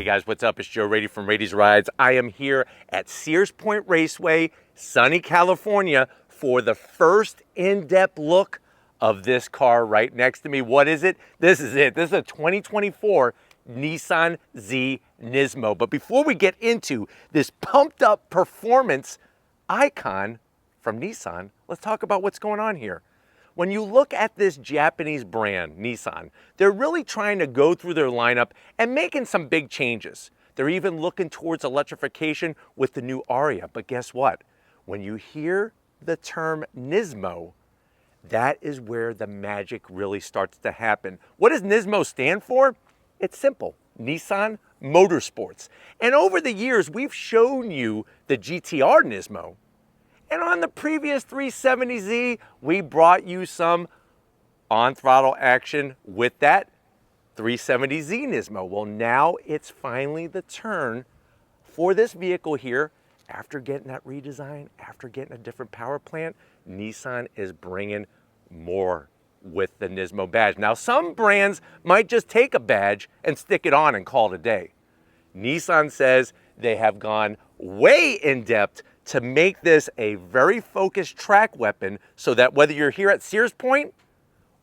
Hey guys, what's up? It's Joe Raiti from Raiti's Rides. I am here at Sears Point Raceway, sunny California, for the first in-depth look of this car right next to me. What is it? This is it. This is a 2024 Nissan Z NISMO. But before we get into this pumped up performance icon from Nissan, let's talk about what's going on here. When you look at this Japanese brand, Nissan, they're really trying to go through their lineup and making some big changes. They're even looking towards electrification with the new Aria. But guess what? When you hear the term NISMO, that is where the magic really starts to happen. What does NISMO stand for? It's simple, Nissan Motorsports. And over the years, we've shown you the GTR NISMO. And on the previous 370Z, we brought you some on-throttle action with that 370Z NISMO. Well, now it's finally the turn for this vehicle here. After getting that redesign, after getting a different power plant, Nissan is bringing more with the NISMO badge. Now, some brands might just take a badge and stick it on and call it a day. Nissan says they have gone way in depth to make this a very focused track weapon so that whether you're here at Sears Point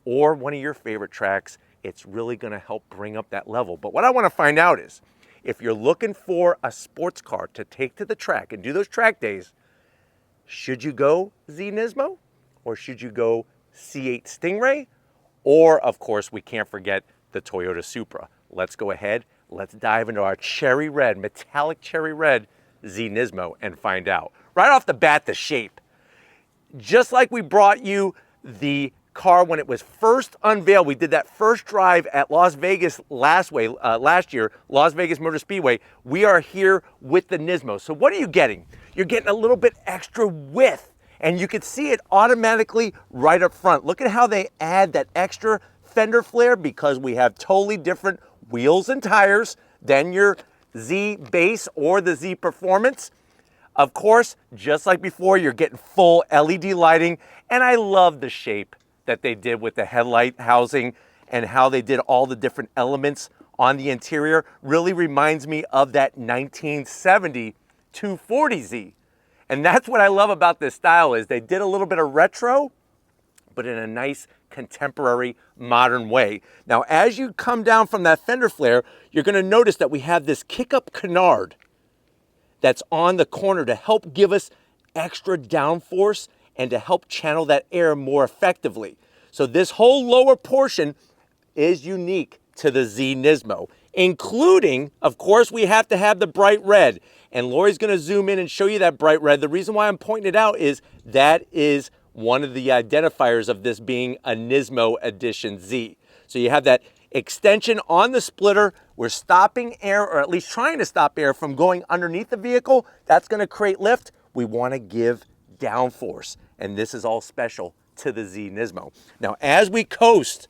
or one of your favorite tracks, it's really gonna help bring up that level. But what I wanna find out is, if you're looking for a sports car to take to the track and do those track days, should you go Z NISMO or should you go C8 Stingray? Or of course, we can't forget the Toyota Supra. Let's go ahead, let's dive into our cherry red, metallic cherry red Z NISMO and find out. Right off the bat, the shape. Just like we brought you the car when it was first unveiled, we did that first drive at Las Vegas last year, Las Vegas Motor Speedway. We are here with the NISMO. So what are you getting? You're getting a little bit extra width, and you can see it automatically right up front. Look at how they add that extra fender flare because we have totally different wheels and tires than your Z Base or the Z Performance. Of course, just like before, you're getting full LED lighting, and I love the shape that they did with the headlight housing and how they did all the different elements on the interior. Really reminds me of that 1970 240Z. And that's what I love about this style is they did a little bit of retro, but in a nice contemporary modern way. Now, as you come down from that fender flare, you're gonna notice that we have this kick-up canard that's on the corner to help give us extra downforce and to help channel that air more effectively. So this whole lower portion is unique to the Z NISMO, including, of course, we have to have the bright red. And Lori's gonna zoom in and show you that bright red. The reason why I'm pointing it out is that is one of the identifiers of this being a NISMO Edition Z. So you have that extension on the splitter. We're stopping air, or at least trying to stop air from going underneath the vehicle. That's gonna create lift. We wanna give downforce, and this is all special to the Z NISMO. Now, as we coast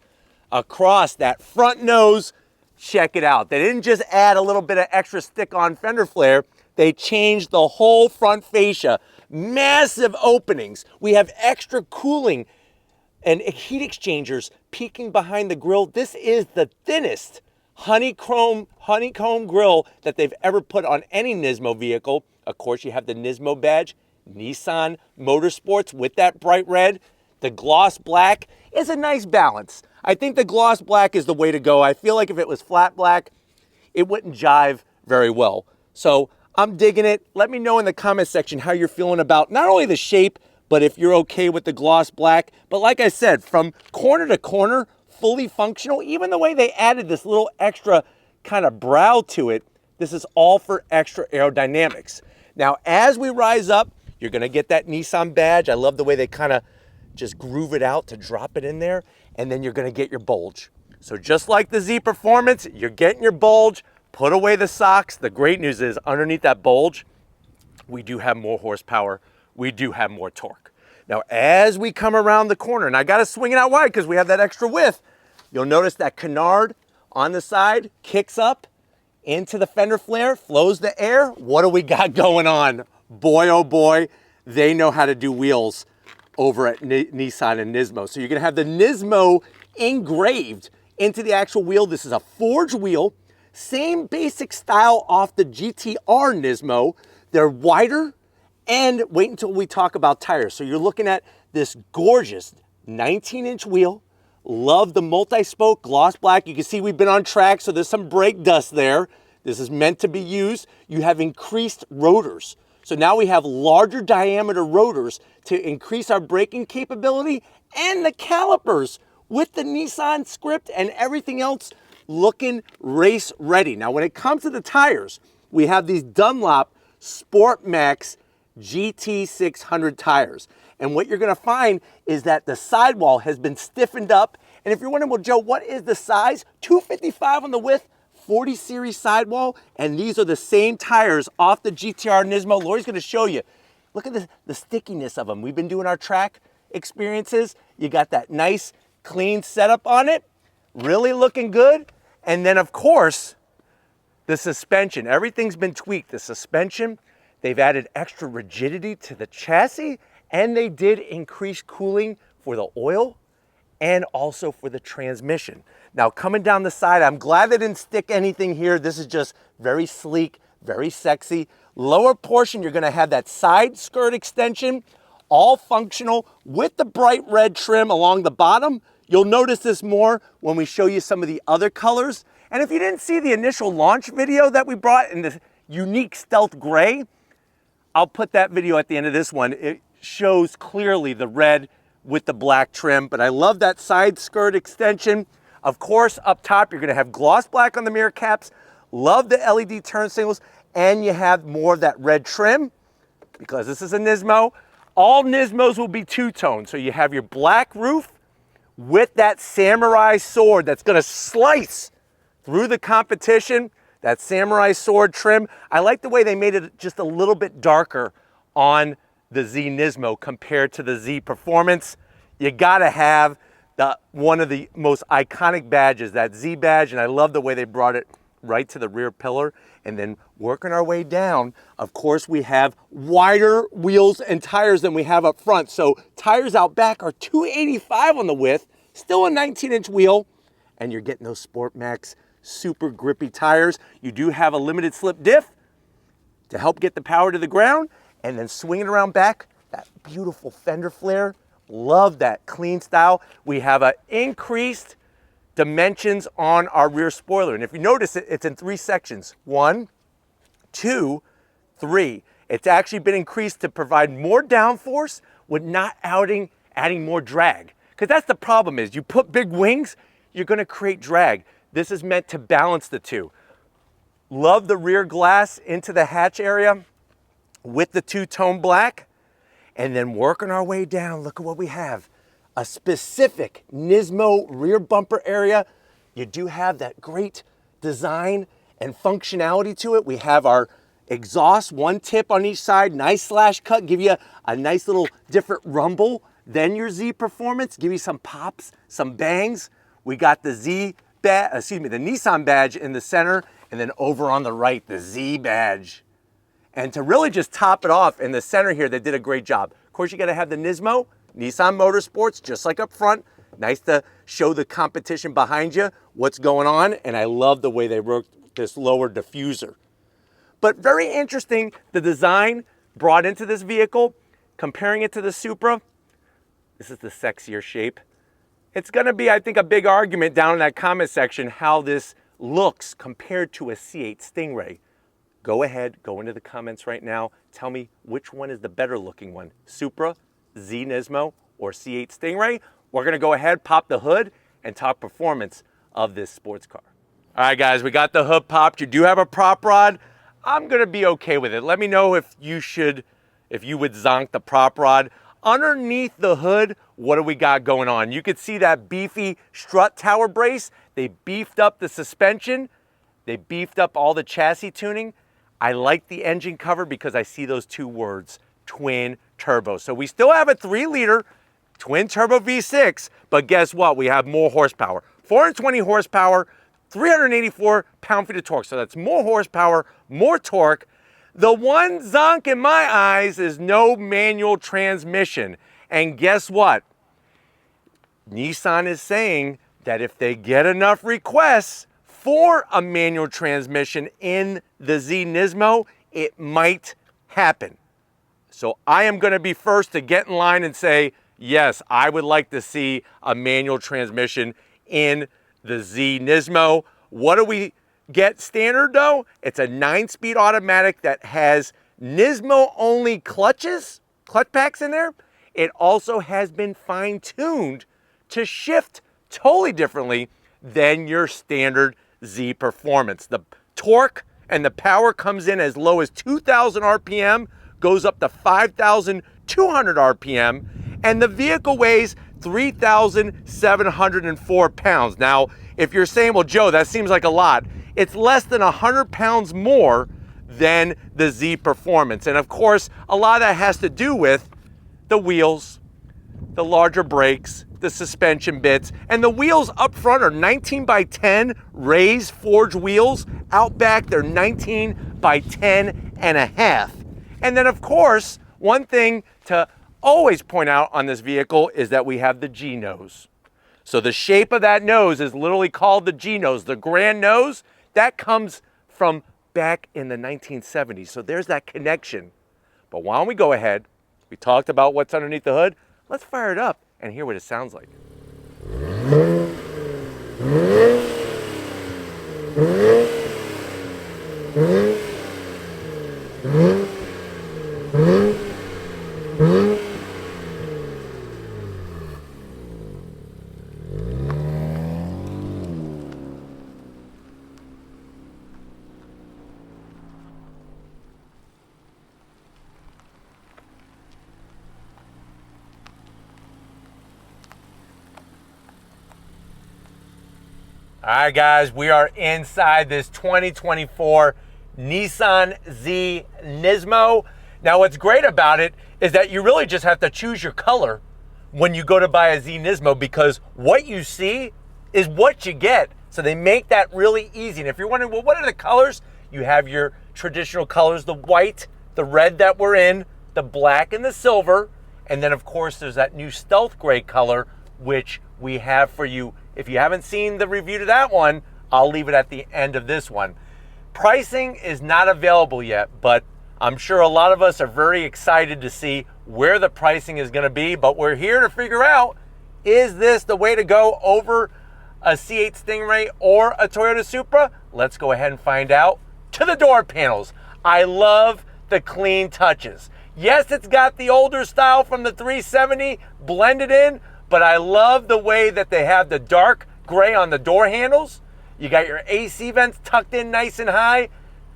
across that front nose, check it out. They didn't just add a little bit of extra stick-on fender flare, they changed the whole front fascia. Massive openings. We have extra cooling and heat exchangers peeking behind the grille. This is the thinnest honeycomb grille that they've ever put on any NISMO vehicle. Of course, you have the NISMO badge, Nissan Motorsports with that bright red. The gloss black is a nice balance. I think the gloss black is the way to go. I feel like if it was flat black, it wouldn't jive very well. So I'm digging it. Let me know in the comment section how you're feeling about not only the shape, but if you're okay with the gloss black. But like I said, from corner to corner, fully functional, even the way they added this little extra kind of brow to it, this is all for extra aerodynamics. Now, as we rise up, you're gonna get that Nissan badge. I love the way they kind of just groove it out to drop it in there, and then you're gonna get your bulge. So just like the Z Performance, you're getting your bulge. Put away the socks. The great news is underneath that bulge, we do have more horsepower. We do have more torque. Now, as we come around the corner, and I got to swing it out wide because we have that extra width, you'll notice that canard on the side kicks up into the fender flare, flows the air. What do we got going on? Boy, oh boy, they know how to do wheels over at Nissan and NISMO. So you're going to have the NISMO engraved into the actual wheel. This is a forged wheel. Same basic style off the GTR Nismo. They're wider, and wait until we talk about tires. So you're looking at this gorgeous 19-inch wheel. Love the multi-spoke gloss black. You can see we've been on track, so there's some brake dust there. This is meant to be used. You have increased rotors. So now we have larger diameter rotors to increase our braking capability, and the calipers with the Nissan script and everything else looking race ready. Now when it comes to the tires, we have these Dunlop Sport Max GT600 tires. And what you're gonna find is that the sidewall has been stiffened up. And if you're wondering, well, Joe, what is the size? 255 on the width, 40 series sidewall, and these are the same tires off the GTR Nismo. Lori's gonna show you. Look at the stickiness of them. We've been doing our track experiences. You got that nice, clean setup on it. Really looking good. And then, of course, the suspension. Everything's been tweaked. The suspension, they've added extra rigidity to the chassis, and they did increase cooling for the oil and also for the transmission. Now, coming down the side, I'm glad they didn't stick anything here. This is just very sleek, very sexy. Lower portion, you're gonna have that side skirt extension, all functional with the bright red trim along the bottom. You'll notice this more when we show you some of the other colors. And if you didn't see the initial launch video that we brought in the unique stealth gray, I'll put that video at the end of this one. It shows clearly the red with the black trim, but I love that side skirt extension. Of course, up top, you're gonna have gloss black on the mirror caps. Love the LED turn signals, and you have more of that red trim because this is a Nismo. All Nismos will be two-tone, so you have your black roof with that samurai sword that's gonna slice through the competition, that samurai sword trim. I like the way they made it just a little bit darker on the Z Nismo compared to the Z Performance. You gotta have one of the most iconic badges, that Z badge, and I love the way they brought it right to the rear pillar. And then working our way down, of course, we have wider wheels and tires than we have up front. So tires out back are 285 on the width, still a 19-inch wheel, and you're getting those Sport Max super grippy tires. You do have a limited slip diff to help get the power to the ground, and then swinging around back, that beautiful fender flare. Love that clean style. We have an increased dimensions on our rear spoiler. And if you notice it, it's in 3 sections. 1, 2, 3. It's actually been increased to provide more downforce with not adding more drag. Because that's the problem is you put big wings, you're gonna create drag. This is meant to balance the two. Love the rear glass into the hatch area with the two-tone black. And then working our way down, look at what we have. A specific Nismo rear bumper area. You do have that great design and functionality to it. We have our exhaust, one tip on each side, nice slash cut, give you a nice little different rumble than your Z Performance, give you some pops, some bangs. We got the the Nissan badge in the center, and then over on the right, the Z badge. And to really just top it off in the center here, they did a great job. Of course, you gotta have the Nismo, Nissan Motorsports, just like up front. Nice to show the competition behind you, what's going on, and I love the way they wrote this lower diffuser. But very interesting, the design brought into this vehicle, comparing it to the Supra. This is the sexier shape. It's gonna be, I think, a big argument down in that comment section how this looks compared to a C8 Stingray. Go ahead, go into the comments right now. Tell me which one is the better looking one, Supra, Z Nismo, or C8 Stingray. We're gonna go ahead, pop the hood, and talk performance of this sports car. All right, guys, we got the hood popped. You do have a prop rod. I'm gonna be okay with it. Let me know if you would zonk the prop rod. Underneath the hood, what do we got going on? You could see that beefy strut tower brace. They beefed up the suspension. They beefed up all the chassis tuning. I like the engine cover because I see those 2 words, twin turbo. So we still have a 3-liter twin turbo V6, but guess what? We have more horsepower. 420 horsepower, 384 pound-feet of torque. So that's more horsepower, more torque. The one zonk in my eyes is no manual transmission. And guess what? Nissan is saying that if they get enough requests for a manual transmission in the Z NISMO, it might happen. So I am going to be first to get in line and say, yes, I would like to see a manual transmission in the Z NISMO. What do we get standard though? It's a 9-speed automatic that has NISMO only clutch packs in there. It also has been fine-tuned to shift totally differently than your standard Z Performance. The torque and the power comes in as low as 2,000 RPM, goes up to 5,200 RPM, and the vehicle weighs 3,704 pounds. Now, if you're saying, well, Joe, that seems like a lot, it's less than 100 pounds more than the Z Performance. And of course, a lot of that has to do with the wheels, the larger brakes, the suspension bits, and the wheels up front are 19 by 10 raised forged wheels. Out back, they're 19 by 10 and a half. And then of course, one thing to always point out on this vehicle is that we have the G nose. So the shape of that nose is literally called the G nose. The grand nose, that comes from back in the 1970s. So there's that connection. But why don't we go ahead, we talked about what's underneath the hood, let's fire it up and hear what it sounds like. All right, guys, we are inside this 2024 Nissan Z NISMO. Now, what's great about it is that you really just have to choose your color when you go to buy a Z NISMO, because what you see is what you get. So they make that really easy. And if you're wondering, well, what are the colors? You have your traditional colors, the white, the red that we're in, the black and the silver. And then, of course, there's that new stealth gray color, which we have for you. If you haven't seen the review to that one, I'll leave it at the end of this one. Pricing is not available yet, but I'm sure a lot of us are very excited to see where the pricing is going to be. But we're here to figure out, is this the way to go over a C8 Stingray or a Toyota Supra? Let's go ahead and find out. To the door panels. I love the clean touches. Yes, it's got the older style from the 370 blended in, but I love the way that they have the dark gray on the door handles. You got your AC vents tucked in nice and high.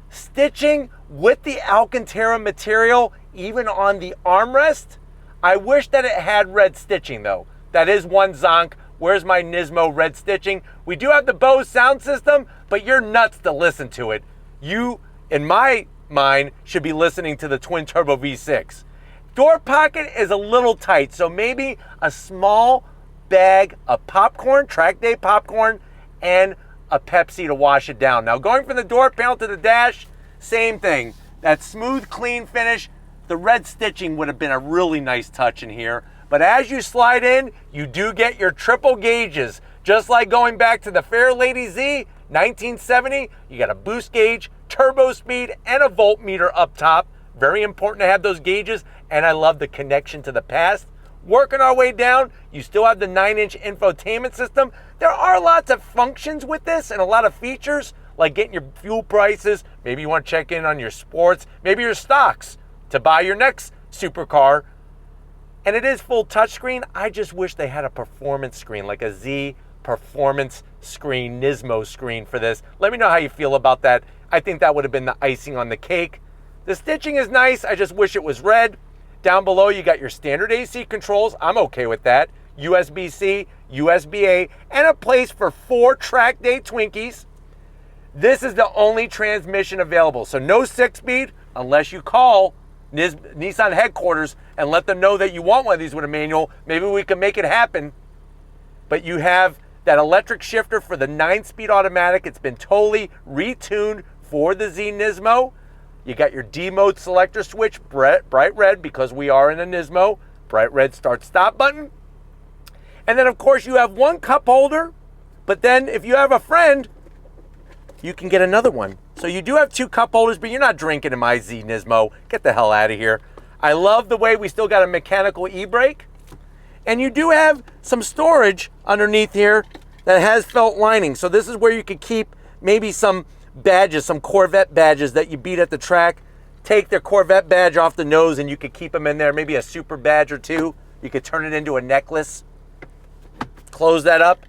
Stitching with the Alcantara material, even on the armrest. I wish that it had red stitching though. That is one zonk. Where's my NISMO red stitching? We do have the Bose sound system, but you're nuts to listen to it. You, in my mind, should be listening to the twin turbo V6. Door pocket is a little tight, so maybe a small bag of popcorn, track day popcorn, and a Pepsi to wash it down. Now, going from the door panel to the dash, same thing. That smooth, clean finish. The red stitching would have been a really nice touch in here. But as you slide in, you do get your triple gauges. Just like going back to the Fairlady Z, 1970, you got a boost gauge, turbo speed, and a voltmeter up top. Very important to have those gauges, and I love the connection to the past. Working our way down, you still have the 9-inch infotainment system. There are lots of functions with this and a lot of features, like getting your fuel prices. Maybe you want to check in on your sports, maybe your stocks to buy your next supercar. And it is full touchscreen. I just wish they had a performance screen, like a Z performance screen, NISMO screen for this. Let me know how you feel about that. I think that would have been the icing on the cake. The stitching is nice. I just wish it was red. Down below, you got your standard AC controls. I'm okay with that. USB-C, USB-A, and a place for 4 track day Twinkies. This is the only transmission available. So no 6-speed unless you call Nissan headquarters and let them know that you want one of these with a manual. Maybe we can make it happen. But you have that electric shifter for the 9-speed automatic. It's been totally retuned for the Z NISMO. You got your D mode selector switch, bright red, because we are in a NISMO. Bright red start stop button. And then of course you have one cup holder, but then if you have a friend, you can get another one. So you do have 2 cup holders, but you're not drinking in my Z NISMO. Get the hell out of here. I love the way we still got a mechanical e-brake. And you do have some storage underneath here that has felt lining. So this is where you could keep maybe some badges, some Corvette badges that you beat at the track. Take their Corvette badge off the nose and you could keep them in there. Maybe a Supra badge or 2. You could turn it into a necklace. Close that up.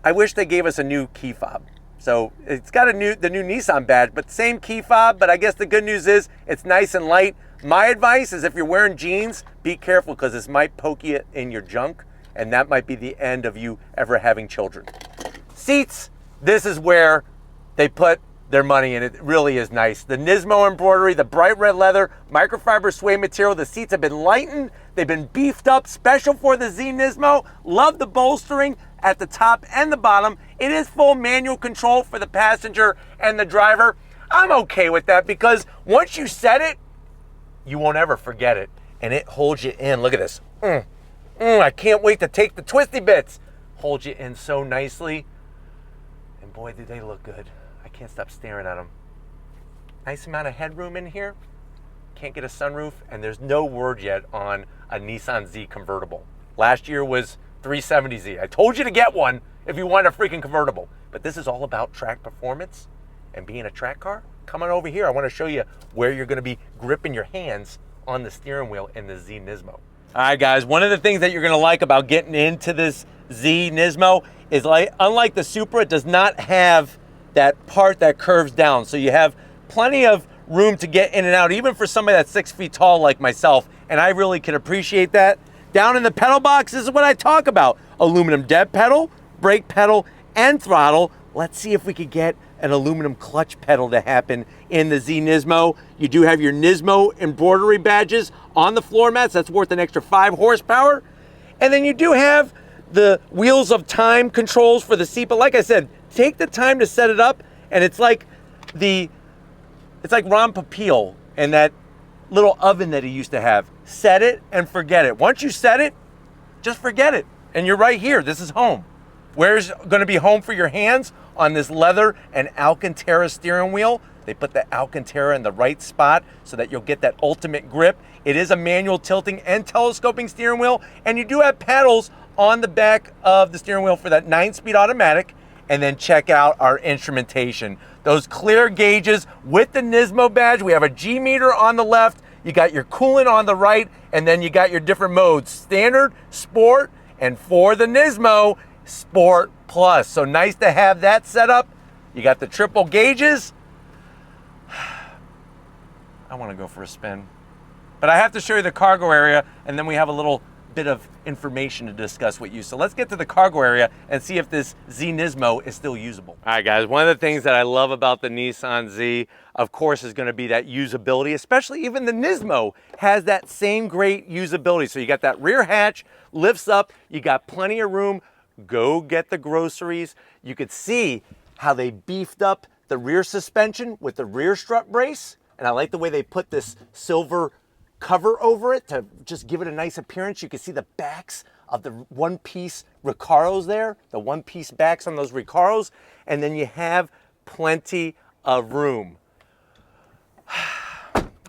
I wish they gave us a new key fob. So it's got the new Nissan badge, but same key fob. But I guess the good news is it's nice and light. My advice is if you're wearing jeans, be careful because this might poke you in your junk, and that might be the end of you ever having children. Seats, this is where they put their money in. It really is nice. The Nismo embroidery, the bright red leather, microfiber suede material. The seats have been lightened. They've been beefed up, special for the Z NISMO. Love the bolstering at the top and the bottom. It is full manual control for the passenger and the driver. I'm okay with that because once you set it, you won't ever forget it. And it holds you in. Look at this. I can't wait to take the twisty bits. Holds you in so nicely. And boy, do they look good. I can't stop staring at them. Nice amount of headroom in here. Can't get a sunroof. And there's no word yet on a Nissan Z convertible. Last year was 370Z. I told you to get one if you want a freaking convertible. But this is all about track performance and being a track car. Come on over here. I want to show you where you're going to be gripping your hands on the steering wheel in the Z NISMO. All right, guys. One of the things that you're going to like about getting into this Z NISMO is, like, unlike the Supra, it does not have that part that curves down. So you have plenty of room to get in and out, even for somebody that's 6 feet tall like myself. And I really can appreciate that. Down in the pedal box, this is what I talk about. Aluminum dead pedal, brake pedal, and throttle. Let's see if we could get an aluminum clutch pedal to happen in the Z NISMO. You do have your NISMO embroidery badges on the floor mats. That's worth an extra 5 horsepower. And then you do have the wheels of time controls for the seat. But like I said, take the time to set it up. And it's like Ron Popeil and that little oven that he used to have. Set it and forget it. Once you set it, just forget it. And you're right here. This is home. Where's going to be home for your hands? On this leather and Alcantara steering wheel. They put the Alcantara in the right spot so that you'll get that ultimate grip. It is a manual tilting and telescoping steering wheel. And you do have pedals on the back of the steering wheel for that 9-speed automatic. And then check out our instrumentation. Those clear gauges with the NISMO badge. We have a G meter on the left. You got your coolant on the right. And then you got your different modes. Standard, Sport, and for the NISMO, Sport Plus. So nice to have that set up. You got the triple gauges. I want to go for a spin. But I have to show you the cargo area, and then we have a little bit of information to discuss with you. So let's get to the cargo area and see if this Z NISMO is still usable. All right, guys, one of the things that I love about the Nissan Z, of course, is going to be that usability, especially even the NISMO has that same great usability. So you got that rear hatch, lifts up, you got plenty of room. Go get the groceries. You could see how they beefed up the rear suspension with the rear strut brace. And I like the way they put this silver cover over it to just give it a nice appearance. You can see the backs of the one-piece Recaros there, the one-piece backs on those Recaros. And then you have plenty of room.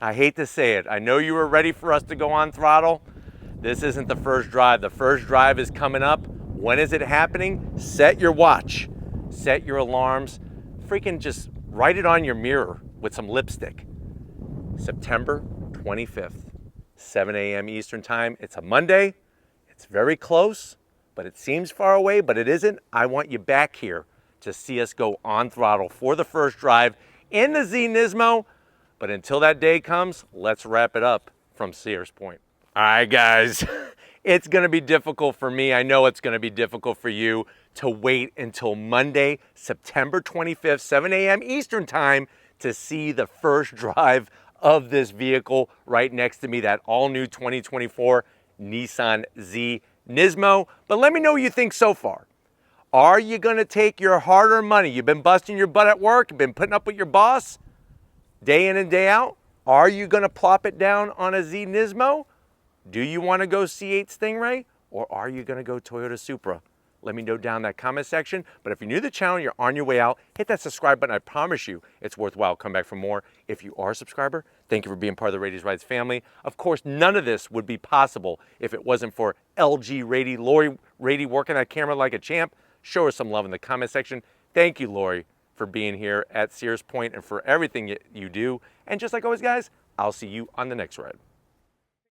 I hate to say it. I know you were ready for us to go on throttle. This isn't the first drive. The first drive is coming up. When is it happening? Set your watch, set your alarms, freaking just write it on your mirror with some lipstick. September 25th, 7 a.m. Eastern time. It's a Monday. It's very close, but it seems far away, but it isn't. I want you back here to see us go on throttle for the first drive in the Z NISMO. But until that day comes, let's wrap it up from Sears Point. All right, guys. It's going to be difficult for me. I know it's going to be difficult for you to wait until Monday, September 25th, 7 a.m. Eastern time to see the first drive of this vehicle right next to me, that all-new 2024 Nissan Z NISMO. But let me know what you think so far. Are you going to take your hard-earned money? You've been busting your butt at work, you've been putting up with your boss day in and day out. Are you going to plop it down on a Z NISMO? Do you want to go C8 Stingray, or are you going to go Toyota Supra? Let me know down in that comment section. But if you're new to the channel, you're on your way out, hit that subscribe button. I promise you it's worthwhile. Come back for more. If you are a subscriber, thank you for being part of the Raiti's Rides family. Of course, none of this would be possible if it wasn't for LG Raiti. Lori Raiti working that camera like a champ. Show her some love in the comment section. Thank you, Lori, for being here at Sears Point and for everything you do. And just like always, guys, I'll see you on the next ride.